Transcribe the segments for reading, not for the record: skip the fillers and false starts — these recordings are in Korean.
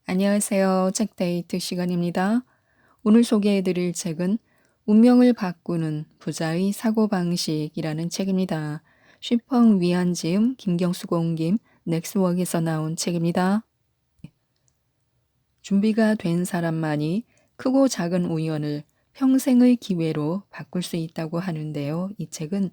안녕하세요. 책데이트 시간입니다. 오늘 소개해드릴 책은 운명을 바꾸는 부자의 사고방식이라는 책입니다. 쉬펑 위안지음 김경수 공김 넥스웍에서 나온 책입니다. 준비가 된 사람만이 크고 작은 우연을 평생의 기회로 바꿀 수 있다고 하는데요. 이 책은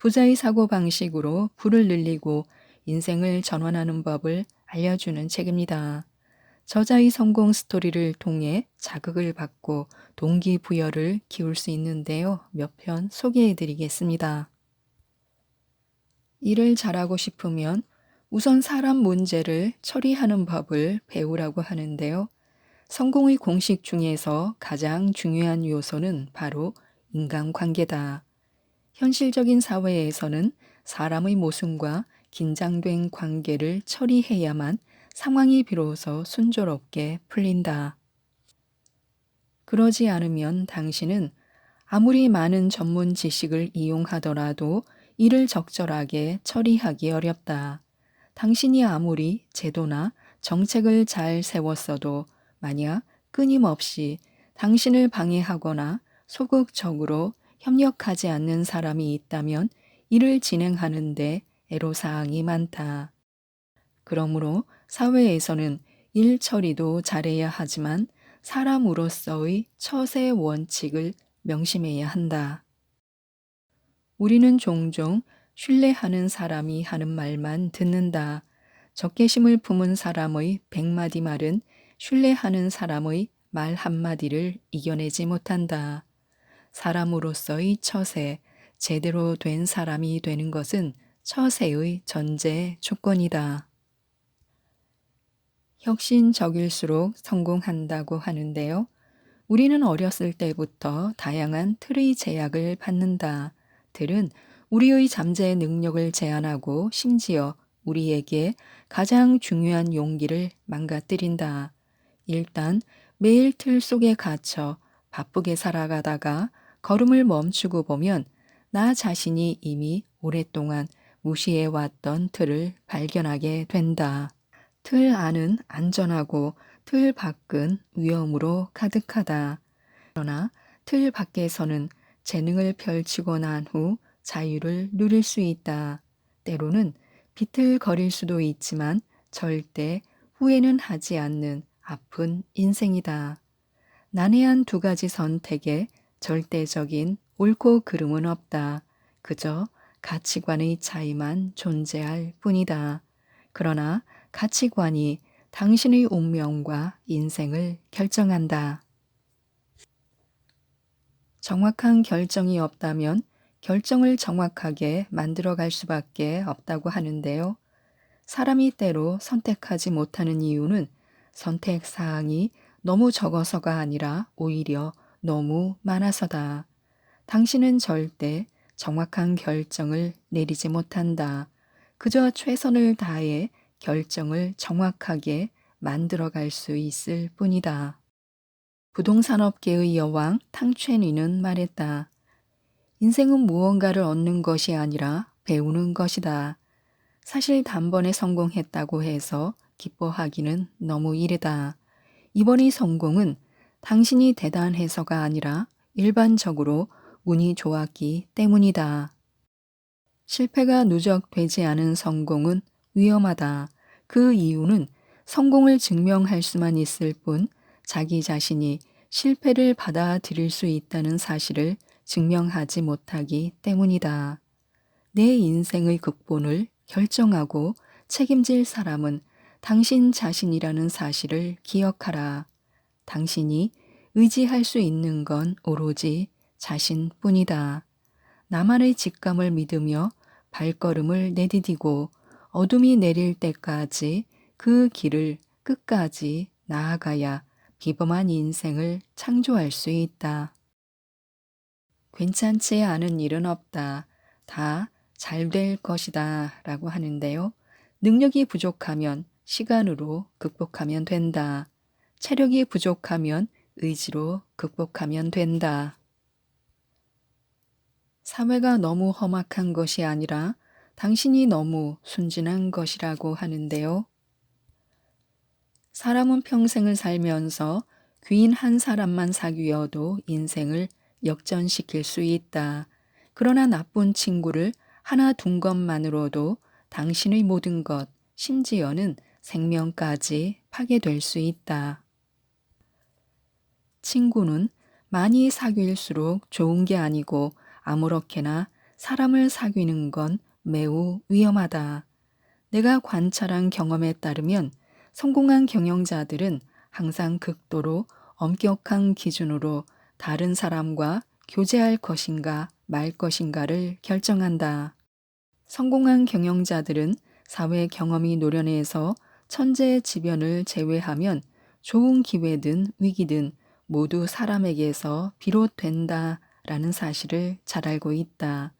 부자의 사고방식으로 부를 늘리고 인생을 전환하는 법을 알려주는 책입니다. 저자의 성공 스토리를 통해 자극을 받고 동기부여를 키울 수 있는데요. 몇 편 소개해 드리겠습니다. 일을 잘하고 싶으면 우선 사람 문제를 처리하는 법을 배우라고 하는데요. 성공의 공식 중에서 가장 중요한 요소는 바로 인간관계다. 현실적인 사회에서는 사람의 모순과 긴장된 관계를 처리해야만 상황이 비로소 순조롭게 풀린다. 그러지 않으면 당신은 아무리 많은 전문 지식을 이용하더라도 이를 적절하게 처리하기 어렵다. 당신이 아무리 제도나 정책을 잘 세웠어도 만약 끊임없이 당신을 방해하거나 소극적으로 협력하지 않는 사람이 있다면 이를 진행하는데 애로사항이 많다. 그러므로 사회에서는 일 처리도 잘해야 하지만 사람으로서의 처세 원칙을 명심해야 한다. 우리는 종종 신뢰하는 사람이 하는 말만 듣는다. 적개심을 품은 사람의 100마디 말은 신뢰하는 사람의 말 한마디를 이겨내지 못한다. 사람으로서의 처세, 제대로 된 사람이 되는 것은 처세의 전제 조건이다. 혁신적일수록 성공한다고 하는데요. 우리는 어렸을 때부터 다양한 틀의 제약을 받는다. 틀은 우리의 잠재 능력을 제한하고 심지어 우리에게 가장 중요한 용기를 망가뜨린다. 일단 매일 틀 속에 갇혀 바쁘게 살아가다가 걸음을 멈추고 보면 나 자신이 이미 오랫동안 무시해왔던 틀을 발견하게 된다. 틀 안은 안전하고 틀 밖은 위험으로 가득하다. 그러나 틀 밖에서는 재능을 펼치고 난 후 자유를 누릴 수 있다. 때로는 비틀거릴 수도 있지만 절대 후회는 하지 않는 아픈 인생이다. 난해한 두 가지 선택에 절대적인 옳고 그름은 없다. 그저 가치관의 차이만 존재할 뿐이다. 그러나 가치관이 당신의 운명과 인생을 결정한다. 정확한 결정이 없다면 결정을 정확하게 만들어갈 수밖에 없다고 하는데요. 사람이 때로 선택하지 못하는 이유는 선택 사항이 너무 적어서가 아니라 오히려 너무 많아서다. 당신은 절대 정확한 결정을 내리지 못한다. 그저 최선을 다해 결정을 정확하게 만들어갈 수 있을 뿐이다. 부동산업계의 여왕 탕첸위는 말했다. 인생은 무언가를 얻는 것이 아니라 배우는 것이다. 사실 단번에 성공했다고 해서 기뻐하기는 너무 이르다. 이번의 성공은 당신이 대단해서가 아니라 일반적으로 운이 좋았기 때문이다. 실패가 누적되지 않은 성공은 위험하다. 그 이유는 성공을 증명할 수만 있을 뿐 자기 자신이 실패를 받아들일 수 있다는 사실을 증명하지 못하기 때문이다. 내 인생의 극본을 결정하고 책임질 사람은 당신 자신이라는 사실을 기억하라. 당신이 의지할 수 있는 건 오로지 자신뿐이다. 나만의 직감을 믿으며 발걸음을 내디디고 어둠이 내릴 때까지 그 길을 끝까지 나아가야 비범한 인생을 창조할 수 있다. 괜찮지 않은 일은 없다. 다 잘 될 것이다. 라고 하는데요. 능력이 부족하면 시간으로 극복하면 된다. 체력이 부족하면 의지로 극복하면 된다. 사회가 너무 험악한 것이 아니라 당신이 너무 순진한 것이라고 하는데요. 사람은 평생을 살면서 귀인 한 사람만 사귀어도 인생을 역전시킬 수 있다. 그러나 나쁜 친구를 하나 둔 것만으로도 당신의 모든 것, 심지어는 생명까지 파괴될 수 있다. 친구는 많이 사귈수록 좋은 게 아니고 아무렇게나 사람을 사귀는 건 매우 위험하다. 내가 관찰한 경험에 따르면 성공한 경영자들은 항상 극도로 엄격한 기준으로 다른 사람과 교제할 것인가 말 것인가를 결정한다. 성공한 경영자들은 사회 경험이 노련해서 천재지변을 제외하면 좋은 기회든 위기든 모두 사람에게서 비롯된다라는 사실을 잘 알고 있다.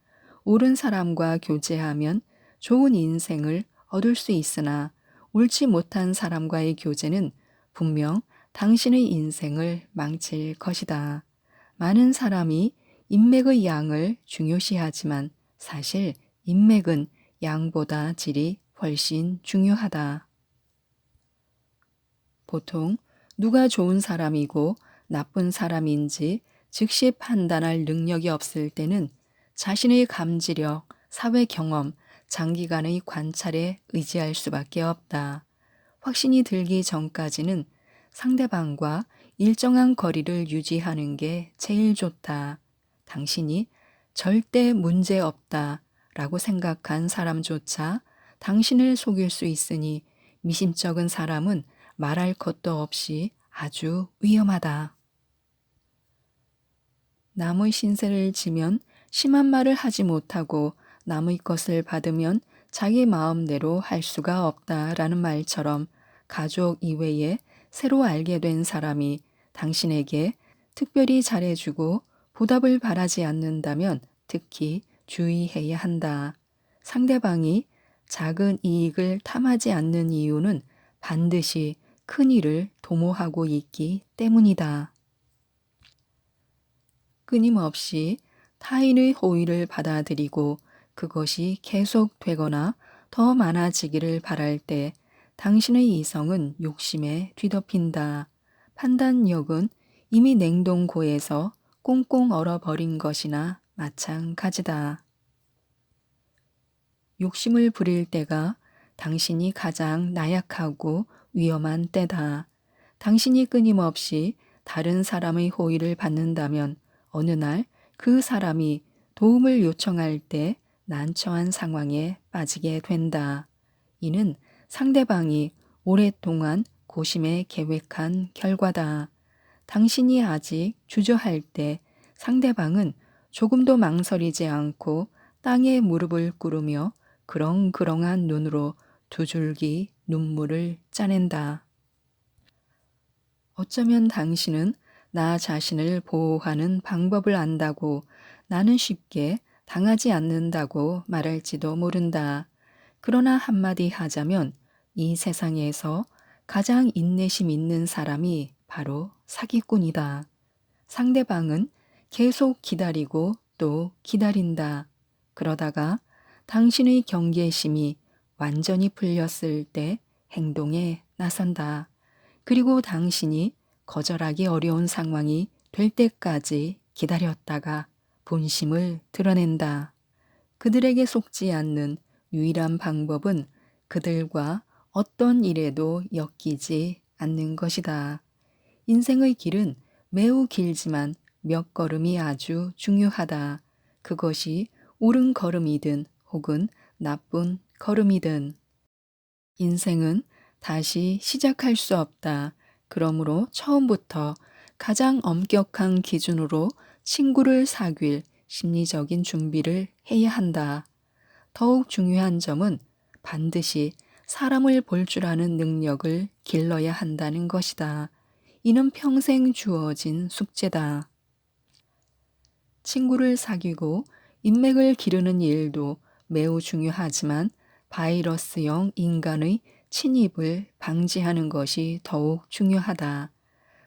옳은 사람과 교제하면 좋은 인생을 얻을 수 있으나 옳지 못한 사람과의 교제는 분명 당신의 인생을 망칠 것이다. 많은 사람이 인맥의 양을 중요시하지만 사실 인맥은 양보다 질이 훨씬 중요하다. 보통 누가 좋은 사람이고 나쁜 사람인지 즉시 판단할 능력이 없을 때는 자신의 감지력, 사회 경험, 장기간의 관찰에 의지할 수밖에 없다. 확신이 들기 전까지는 상대방과 일정한 거리를 유지하는 게 제일 좋다. 당신이 절대 문제 없다 라고 생각한 사람조차 당신을 속일 수 있으니 미심쩍은 사람은 말할 것도 없이 아주 위험하다. 남의 신세를 지면 심한 말을 하지 못하고 남의 것을 받으면 자기 마음대로 할 수가 없다라는 말처럼 가족 이외에 새로 알게 된 사람이 당신에게 특별히 잘해주고 보답을 바라지 않는다면 특히 주의해야 한다. 상대방이 작은 이익을 탐하지 않는 이유는 반드시 큰 일을 도모하고 있기 때문이다. 끊임없이 타인의 호의를 받아들이고 그것이 계속되거나 더 많아지기를 바랄 때 당신의 이성은 욕심에 뒤덮인다. 판단력은 이미 냉동고에서 꽁꽁 얼어버린 것이나 마찬가지다. 욕심을 부릴 때가 당신이 가장 나약하고 위험한 때다. 당신이 끊임없이 다른 사람의 호의를 받는다면 어느 날 그 사람이 도움을 요청할 때 난처한 상황에 빠지게 된다. 이는 상대방이 오랫동안 고심해 계획한 결과다. 당신이 아직 주저할 때 상대방은 조금도 망설이지 않고 땅에 무릎을 꿇으며 그렁그렁한 눈으로 두 줄기 눈물을 짜낸다. 어쩌면 당신은 나 자신을 보호하는 방법을 안다고 나는 쉽게 당하지 않는다고 말할지도 모른다. 그러나 한마디 하자면 이 세상에서 가장 인내심 있는 사람이 바로 사기꾼이다. 상대방은 계속 기다리고 또 기다린다. 그러다가 당신의 경계심이 완전히 풀렸을 때 행동에 나선다. 그리고 당신이 거절하기 어려운 상황이 될 때까지 기다렸다가 본심을 드러낸다. 그들에게 속지 않는 유일한 방법은 그들과 어떤 일에도 엮이지 않는 것이다. 인생의 길은 매우 길지만 몇 걸음이 아주 중요하다. 그것이 옳은 걸음이든 혹은 나쁜 걸음이든. 인생은 다시 시작할 수 없다. 그러므로 처음부터 가장 엄격한 기준으로 친구를 사귈 심리적인 준비를 해야 한다. 더욱 중요한 점은 반드시 사람을 볼 줄 아는 능력을 길러야 한다는 것이다. 이는 평생 주어진 숙제다. 친구를 사귀고 인맥을 기르는 일도 매우 중요하지만 바이러스형 인간의 침입을 방지하는 것이 더욱 중요하다.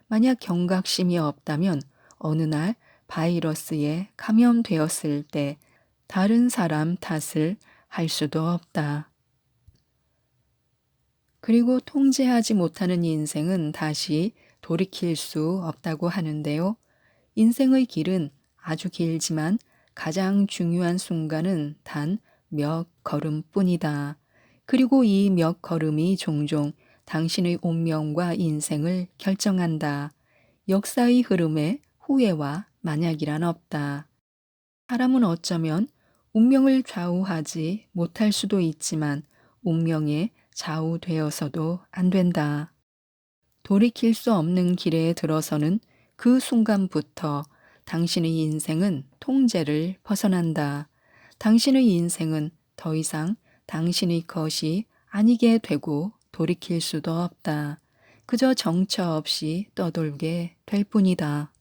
만약 경각심이 없다면 어느 날 바이러스에 감염되었을 때 다른 사람 탓을 할 수도 없다. 그리고 통제하지 못하는 인생은 다시 돌이킬 수 없다고 하는데요. 인생의 길은 아주 길지만 가장 중요한 순간은 단 몇 걸음뿐이다. 그리고 이 몇 걸음이 종종 당신의 운명과 인생을 결정한다. 역사의 흐름에 후회와 만약이란 없다. 사람은 어쩌면 운명을 좌우하지 못할 수도 있지만 운명에 좌우되어서도 안 된다. 돌이킬 수 없는 길에 들어서는 그 순간부터 당신의 인생은 통제를 벗어난다. 당신의 인생은 더 이상 당신의 것이 아니게 되고 돌이킬 수도 없다. 그저 정처 없이 떠돌게 될 뿐이다.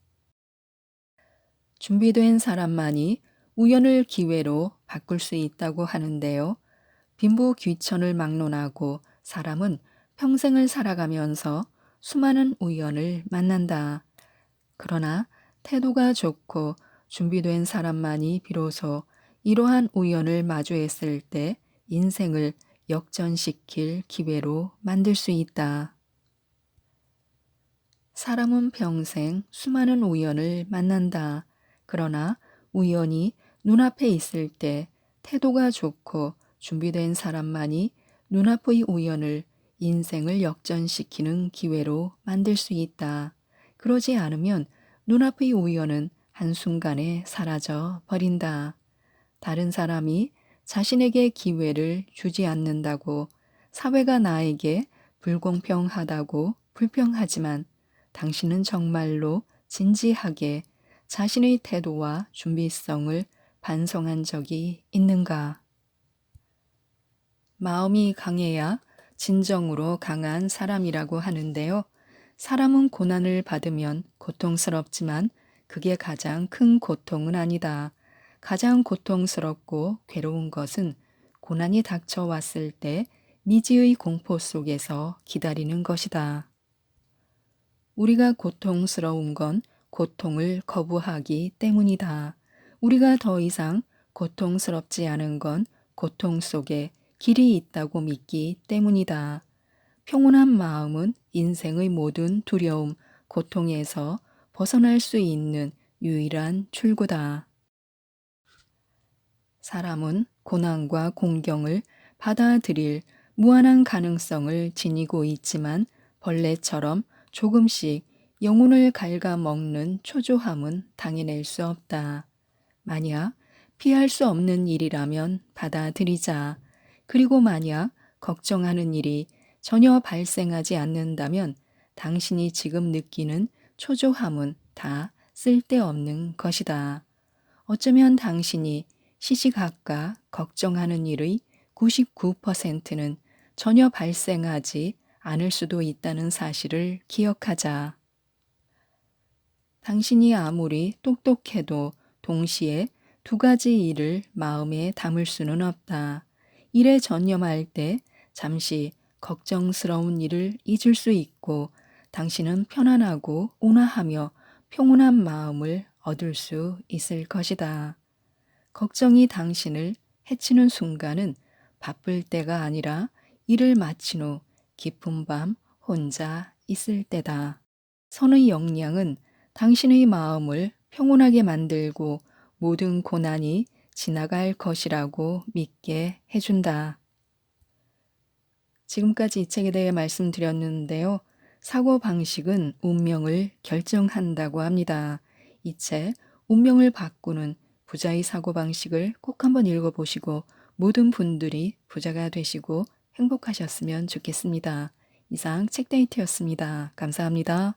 준비된 사람만이 우연을 기회로 바꿀 수 있다고 하는데요. 빈부귀천을 막론하고 사람은 평생을 살아가면서 수많은 우연을 만난다. 그러나 태도가 좋고 준비된 사람만이 비로소 이러한 우연을 마주했을 때 인생을 역전시킬 기회로 만들 수 있다. 사람은 평생 수많은 우연을 만난다. 그러나 우연이 눈앞에 있을 때 태도가 좋고 준비된 사람만이 눈앞의 우연을 인생을 역전시키는 기회로 만들 수 있다. 그러지 않으면 눈앞의 우연은 한순간에 사라져 버린다. 다른 사람이 자신에게 기회를 주지 않는다고 사회가 나에게 불공평하다고 불평하지만 당신은 정말로 진지하게 자신의 태도와 준비성을 반성한 적이 있는가? 마음이 강해야 진정으로 강한 사람이라고 하는데요. 사람은 고난을 받으면 고통스럽지만 그게 가장 큰 고통은 아니다. 가장 고통스럽고 괴로운 것은 고난이 닥쳐왔을 때 미지의 공포 속에서 기다리는 것이다. 우리가 고통스러운 건 고통을 거부하기 때문이다. 우리가 더 이상 고통스럽지 않은 건 고통 속에 길이 있다고 믿기 때문이다. 평온한 마음은 인생의 모든 두려움, 고통에서 벗어날 수 있는 유일한 출구다. 사람은 고난과 공경을 받아들일 무한한 가능성을 지니고 있지만 벌레처럼 조금씩 영혼을 갉아먹는 초조함은 당해낼 수 없다. 만약 피할 수 없는 일이라면 받아들이자. 그리고 만약 걱정하는 일이 전혀 발생하지 않는다면 당신이 지금 느끼는 초조함은 다 쓸데없는 것이다. 어쩌면 당신이 시시각각 걱정하는 일의 99%는 전혀 발생하지 않을 수도 있다는 사실을 기억하자. 당신이 아무리 똑똑해도 동시에 두 가지 일을 마음에 담을 수는 없다. 일에 전념할 때 잠시 걱정스러운 일을 잊을 수 있고 당신은 편안하고 온화하며 평온한 마음을 얻을 수 있을 것이다. 걱정이 당신을 해치는 순간은 바쁠 때가 아니라 일을 마친 후 깊은 밤 혼자 있을 때다. 선의 역량은 당신의 마음을 평온하게 만들고 모든 고난이 지나갈 것이라고 믿게 해준다. 지금까지 이 책에 대해 말씀드렸는데요. 사고방식은 운명을 결정한다고 합니다. 이 책, 운명을 바꾸는 부자의 사고방식을 꼭 한번 읽어보시고 모든 분들이 부자가 되시고 행복하셨으면 좋겠습니다. 이상 책데이트였습니다. 감사합니다.